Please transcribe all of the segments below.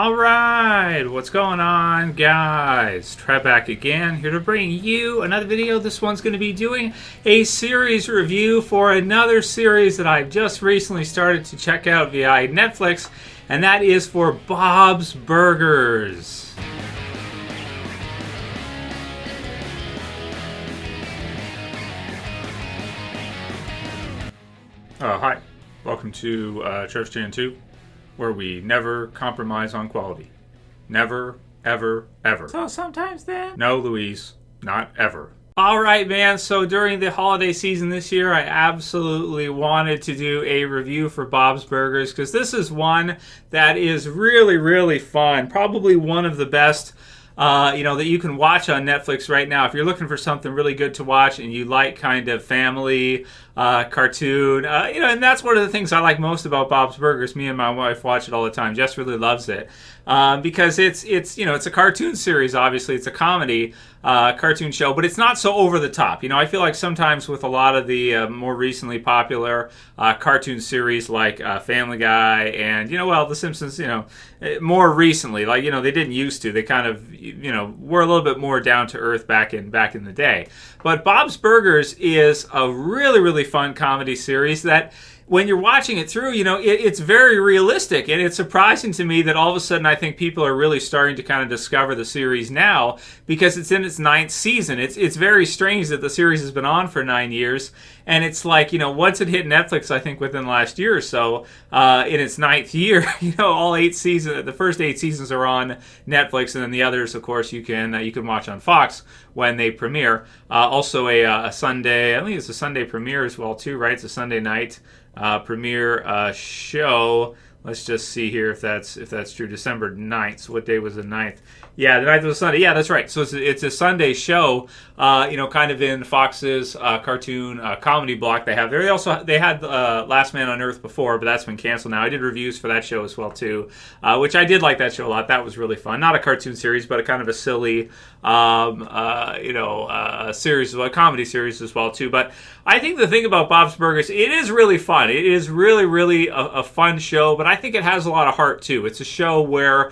All right, what's going on, guys? Trev back again, here to bring you another video. This one's going to be doing a series review for another series that I've just recently started to check out via Netflix, and that is for Bob's Burgers. Hi, welcome to Trev's Gen 2. Where we never compromise on quality. Never, ever, ever. So sometimes then? No, Louise, not ever. All right, man. So during the holiday season this year, I absolutely wanted to do a review for Bob's Burgers because this is one that is really, really fun. Probably one of the best that you can watch on Netflix right now. If you're looking for something really good to watch and you like kind of family, cartoon, and that's one of the things I like most about Bob's Burgers. Me and my wife watch it all the time. Jess really loves it because it's a cartoon series. Obviously, it's a comedy cartoon show, but it's not so over the top. I feel like sometimes with a lot of the more recently popular cartoon series like Family Guy and The Simpsons, more recently, they didn't used to. They kind of were a little bit more down to earth back in the day. But Bob's Burgers is a really, really fun comedy series that when you're watching it through, it's very realistic. And it's surprising to me that all of a sudden I think people are really starting to kind of discover the series now because it's in its 9th season. It's very strange that the series has been on for 9 years. And it's like, once it hit Netflix, I think within the last year or so, in its 9th year, all 8 seasons, the first 8 seasons are on Netflix. And then the others, of course, you can watch on Fox when they premiere. Also a Sunday, I think it's a Sunday premiere as well, too, right? It's a Sunday night premiere show. Let's just see here if that's true. December 9th. So what day was the 9th? Yeah, the 9th was Sunday. Yeah, that's right. So it's a Sunday show, kind of in Fox's cartoon comedy block they have there. They had Last Man on Earth before, but that's been canceled now. I did reviews for that show as well, too, which I did like that show a lot. That was really fun. Not a cartoon series, but a kind of a silly, series, a comedy series as well, too. But I think the thing about Bob's Burgers, it is really fun. It is really, really a fun show, but I think it has a lot of heart, too. It's a show where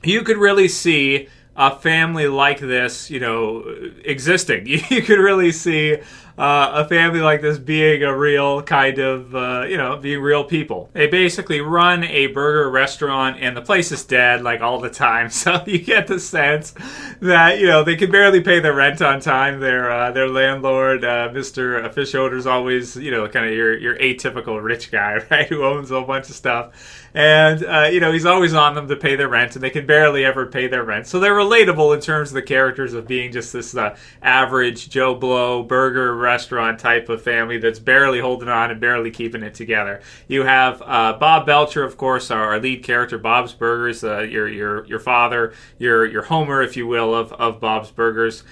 you could really see a family like this, existing. You could really see a family like this being a real kind of, being real people. They basically run a burger restaurant, and the place is dead, all the time. So you get the sense that, they can barely pay their rent on time. Their landlord, Mr. Fishoder's always, kind of your atypical rich guy, right, who owns a whole bunch of stuff. And, he's always on them to pay their rent, and they can barely ever pay their rent. So they're relatable in terms of the characters of being just this average Joe Blow burger restaurant type of family that's barely holding on and barely keeping it together. You have Bob Belcher, of course, our lead character, Bob's Burgers, your father, your Homer, if you will, of Bob's Burgers,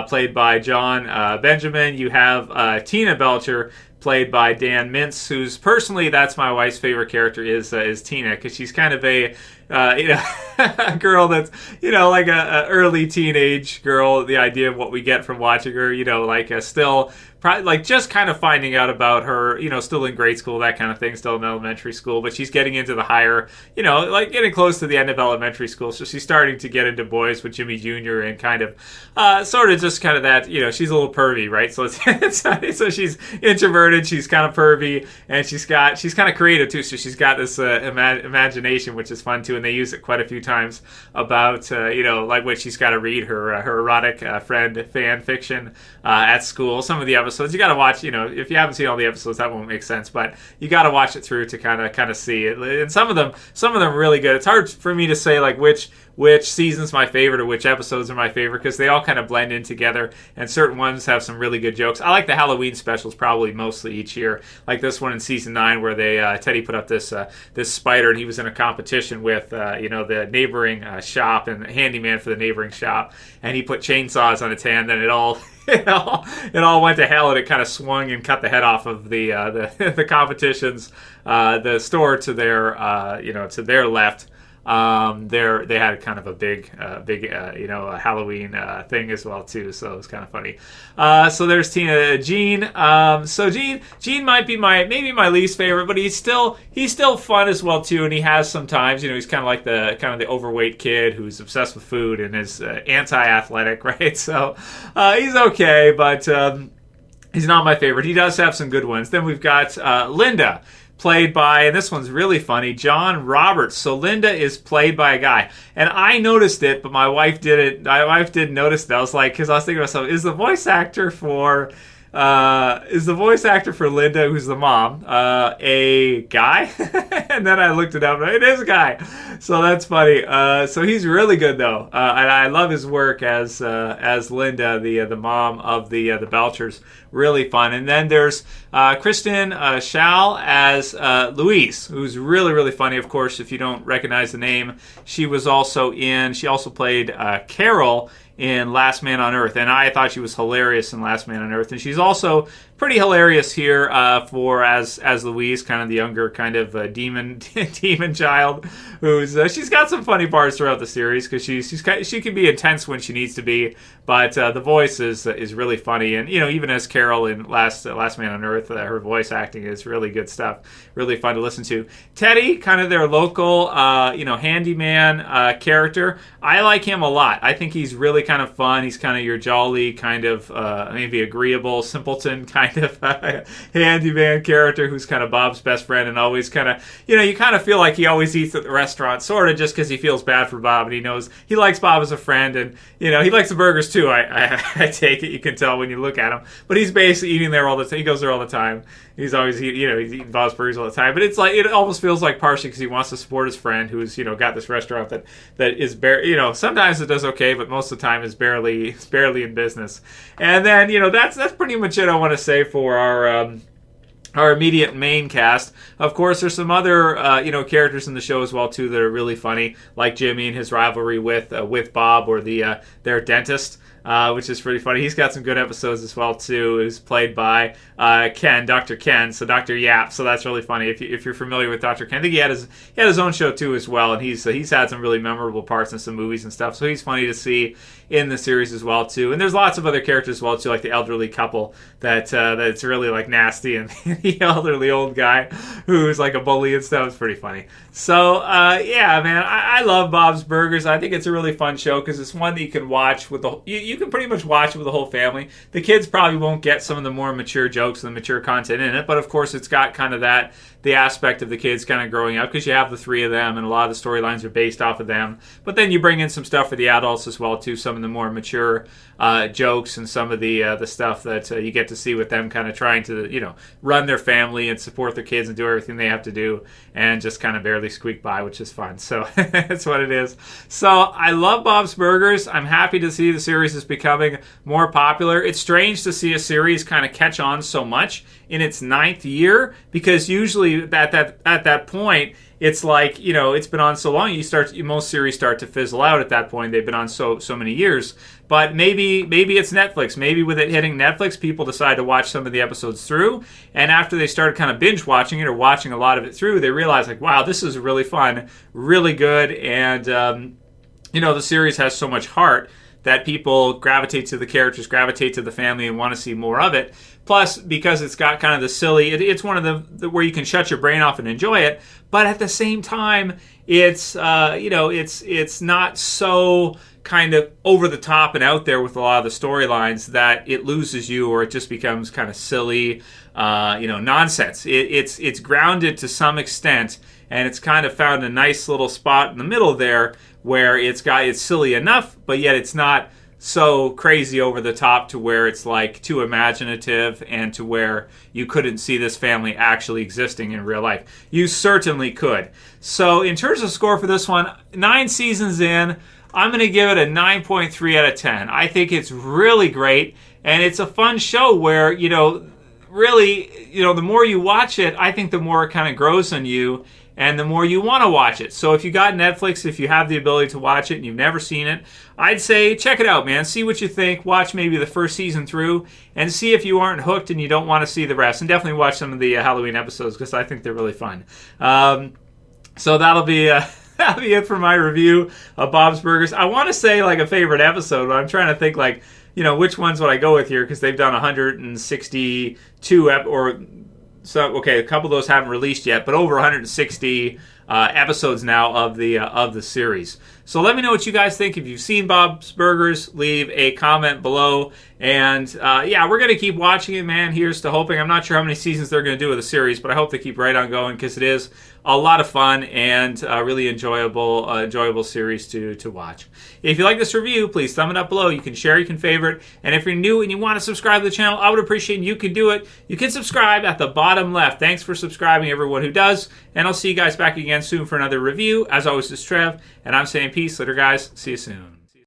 played by John Benjamin. You have Tina Belcher, played by Dan Mintz, who's personally, that's my wife's favorite character is Tina, because she's kind of a a girl that's like a early teenage girl. The idea of what we get from watching her, still probably just kind of finding out about her, still in grade school, that kind of thing, still in elementary school, but she's getting into the higher, getting close to the end of elementary school, so she's starting to get into boys with Jimmy Jr. and kind of sort of just kind of that, she's a little pervy, right? So so she's introverted, she's kind of pervy, and she's kind of creative too, so she's got this imagination, which is fun too, and they use it quite a few times about when she's got to read her erotic friend fan fiction at school. Some of the episodes you got to watch. If you haven't seen all the episodes, that won't make sense, but you got to watch it through to kind of see it. And some of them are really good. It's hard for me to say which season's my favorite or which episodes are my favorite because they all kind of blend in together, and certain ones have some really good jokes. I like the Halloween specials probably mostly each year, like this one in season 9 where they Teddy put up this spider, and he was in a competition with the neighboring shop and the handyman for the neighboring shop, and he put chainsaws on its hand, and it all it all went to hell, and it kind of swung and cut the head off of the competition's the store to their to their left. they had kind of a big Halloween thing as well too, so it was kind of funny. So there's Gene. So Gene might be maybe my least favorite, but he's still fun as well too, and he has sometimes, he's kind of the overweight kid who's obsessed with food and is anti-athletic, right? So he's okay, but he's not my favorite. He does have some good ones. Then we've got Linda, played by, and this one's really funny, John Roberts. So Linda is played by a guy, and I noticed it, but my wife didn't. My wife didn't notice it. I was like, because I was thinking to myself, is the voice actor for Linda, who's the mom, a guy? And then I looked it up. It is a guy, so that's funny. So he's really good though, and I love his work as Linda, the mom of the Belchers. Really fun. And then there's Kristen Schaal as Louise, who's really, really funny. Of course, if you don't recognize the name, she also played Carol in Last Man on Earth, and I thought she was hilarious in Last Man on Earth, and she's also pretty hilarious here as Louise, kind of the younger kind of demon child, who's she's got some funny parts throughout the series because she can be intense when she needs to be, but the voice is really funny, and even as Carol in Last Man on Earth, her voice acting is really good stuff, really fun to listen to. Teddy, kind of their local handyman character. I like him a lot. I think he's really kind of fun. He's kind of your jolly, kind of maybe agreeable, simpleton kind of handyman character who's kind of Bob's best friend, and always kind of, you kind of feel like he always eats at the restaurant, sort of just because he feels bad for Bob, and he knows he likes Bob as a friend, and he likes the burgers too. I take it, you can tell when you look at him, but he's basically eating there all the time. He goes there all the time. He's always he's eating Bob's Burgers all the time. But it's like, it almost feels like partially because he wants to support his friend who's got this restaurant that is sometimes it does okay, but most of the time is barely in business. And then that's pretty much it I want to say for our immediate main cast. Of course, there's some other characters in the show as well too that are really funny, like Jimmy and his rivalry with Bob, or their dentist. Which is pretty funny. He's got some good episodes as well too. He's played by Ken, Dr. Ken, so Dr. Yap. So that's really funny if you're familiar with Dr. Ken. I think he had his own show too as well, and he's had some really memorable parts in some movies and stuff. So he's funny to see in the series as well too. And there's lots of other characters as well too, like the elderly couple that's really like nasty, and the elderly old guy who's like a bully and stuff. It's pretty funny. So yeah, man, I love Bob's Burgers. I think it's a really fun show because it's one that you can watch with you can pretty much watch it with the whole family. The kids probably won't get some of the more mature jokes and the mature content in it, but of course it's got kind of the aspect of the kids kind of growing up because you have the three of them and a lot of the storylines are based off of them. But then you bring in some stuff for the adults as well too, some of the more mature jokes and some of the stuff that you get to see with them kind of trying to run their family and support their kids and do everything they have to do and just kind of barely squeak by, which is fun. So that's what it is. So I love Bob's Burgers. I'm happy to see the series is becoming more popular. It's strange to see a series kind of catch on so much in its 9th year, because usually at that point it's like, it's been on so long, most series start to fizzle out at that point. They've been on so many years. But maybe it's Netflix. Maybe with it hitting Netflix, people decide to watch some of the episodes through, and after they started kind of binge watching it or watching a lot of it through, they realize like, wow, this is really fun, really good, and the series has so much heart that people gravitate to the characters, gravitate to the family, and want to see more of it. Plus, because it's got kind of the silly, it's one of the where you can shut your brain off and enjoy it, but at the same time, it's it's not so kind of over the top and out there with a lot of the storylines that it loses you or it just becomes kind of silly, nonsense. It's grounded to some extent, and it's kind of found a nice little spot in the middle there where it's silly enough, but yet it's not so crazy over the top to where it's like too imaginative and to where you couldn't see this family actually existing in real life. You certainly could. So in terms of score for this one, 9 seasons in, I'm going to give it a 9.3 out of 10. I think it's really great, and it's a fun show where, really, the more you watch it, I think the more it kind of grows on you, and the more you want to watch it. So if you got Netflix, if you have the ability to watch it and you've never seen it, I'd say check it out, man. See what you think. Watch maybe the first season through and see if you aren't hooked and you don't want to see the rest. And definitely watch some of the Halloween episodes because I think they're really fun. So that'll be that'll be it for my review of Bob's Burgers. I want to say like a favorite episode, but I'm trying to think like, which ones would I go with here, because they've done 162 or so. Okay, a couple of those haven't released yet, but over 160 episodes now of the series. So let me know what you guys think. If you've seen Bob's Burgers, leave a comment below. And yeah, we're going to keep watching it, man. Here's to hoping. I'm not sure how many seasons they're going to do with the series, but I hope they keep right on going, because it is a lot of fun and a really enjoyable series to watch. If you like this review, please thumb it up below. You can share, you can favorite. And if you're new and you want to subscribe to the channel, I would appreciate it. You can do it. You can subscribe at the bottom left. Thanks for subscribing, everyone who does. And I'll see you guys back again soon for another review. As always, this is Trev, and I'm saying peace. Later, guys. See you soon.